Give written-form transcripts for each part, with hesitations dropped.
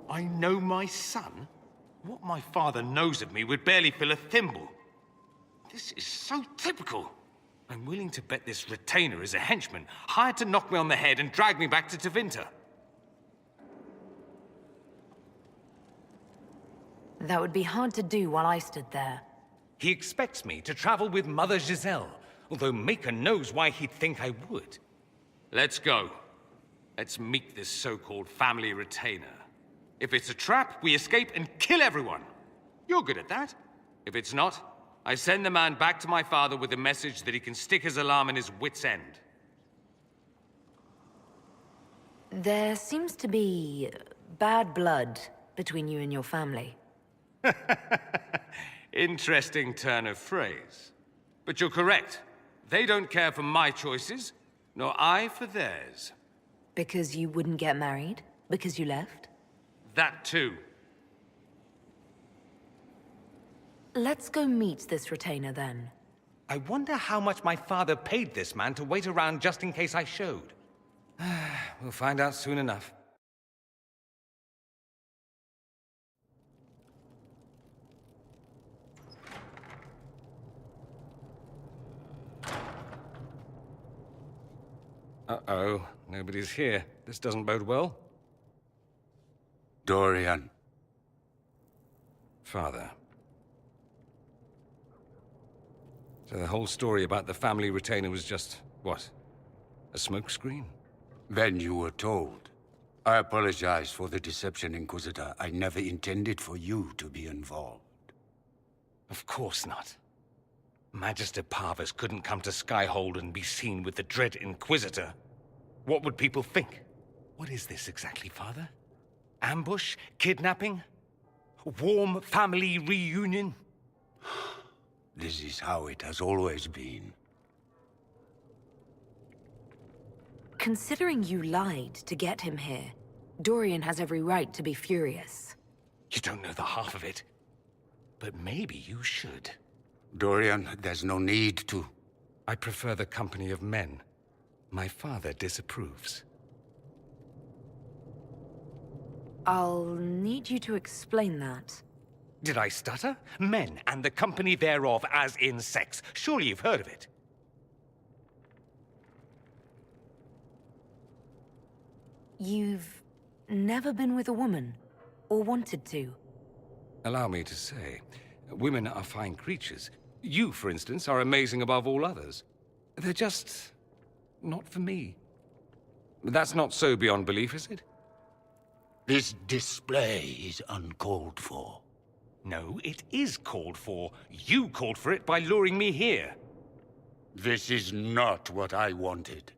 I know my son? What my father knows of me would barely fill a thimble. This is so typical. I'm willing to bet this retainer is a henchman, hired to knock me on the head and drag me back to Tevinter. That would be hard to do while I stood there. He expects me to travel with Mother Giselle, although Maker knows why he'd think I would. Let's go. Let's meet this so-called family retainer. If it's a trap, we escape and kill everyone. You're good at that. If it's not, I send the man back to my father with a message that he can stick his alarm in his wit's end. There seems to be bad blood between you and your family. Interesting turn of phrase. But you're correct. They don't care for my choices, nor I for theirs. Because you wouldn't get married? Because you left? That too. Let's go meet this retainer then. I wonder how much my father paid this man to wait around just in case I showed. We'll find out soon enough. Uh-oh, nobody's here. This doesn't bode well. Dorian. Father. So the whole story about the family retainer was just, what? A smokescreen? Then you were told. I apologize for the deception, Inquisitor. I never intended for you to be involved. Of course not. Magister Parvus couldn't come to Skyhold and be seen with the dread Inquisitor. What would people think? What is this exactly, Father? Ambush? Kidnapping? Warm family reunion? This is how it has always been. Considering you lied to get him here, Dorian has every right to be furious. You don't know the half of it. But maybe you should. Dorian, there's no need to. I prefer the company of men. My father disapproves. I'll need you to explain that. Did I stutter? Men and the company thereof, as in sex. Surely you've heard of it. You've never been with a woman, or wanted to? Allow me to say, women are fine creatures. You, for instance, are amazing above all others. They're just not for me. That's not so beyond belief, is it? This display is uncalled for. No, it is called for. You called for it by luring me here. This is not what I wanted.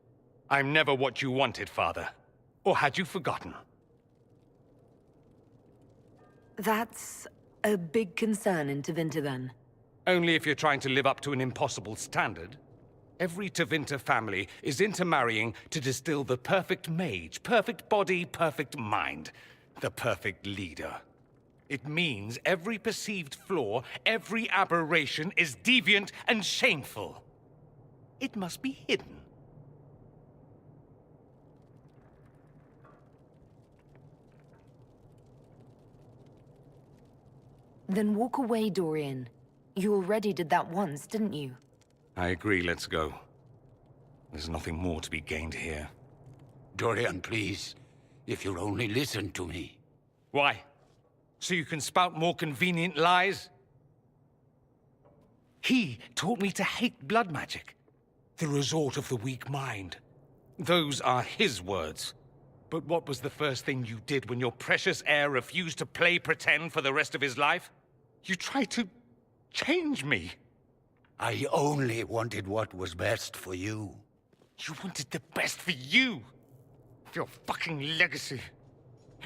I'm never what you wanted, Father. Or had you forgotten? That's a big concern in Tevinter, then. Only if you're trying to live up to an impossible standard. Every Tevinter family is intermarrying to distill the perfect mage, perfect body, perfect mind. The perfect leader. It means every perceived flaw, every aberration is deviant and shameful. It must be hidden. Then walk away, Dorian. You already did that once, didn't you? I agree, let's go. There's nothing more to be gained here. Dorian, please. If you'll only listen to me. Why? So you can spout more convenient lies? He taught me to hate blood magic. The resort of the weak mind. Those are his words. But what was the first thing you did when your precious heir refused to play pretend for the rest of his life? You tried to change me. I only wanted what was best for you. You wanted the best for you. Your fucking legacy.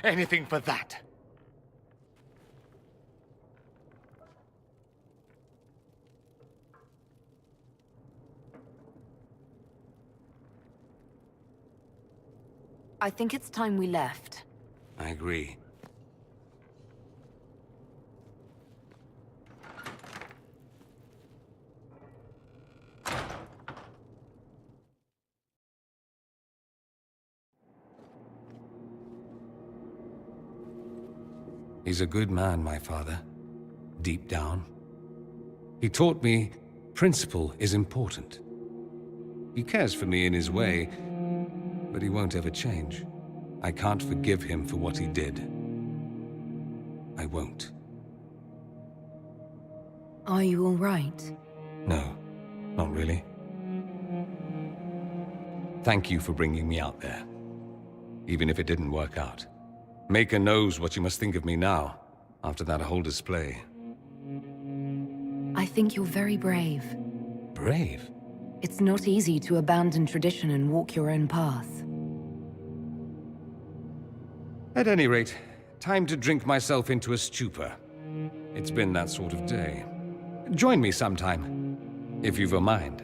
Anything for that. I think it's time we left. I agree. He's a good man, my father. Deep down. He taught me principle is important. He cares for me in his way, but he won't ever change. I can't forgive him for what he did. I won't. Are you all right? No, not really. Thank you for bringing me out there. Even if it didn't work out. Maker knows what you must think of me now, after that whole display. I think you're very brave. Brave? It's not easy to abandon tradition and walk your own path. At any rate, time to drink myself into a stupor. It's been that sort of day. Join me sometime, if you've a mind.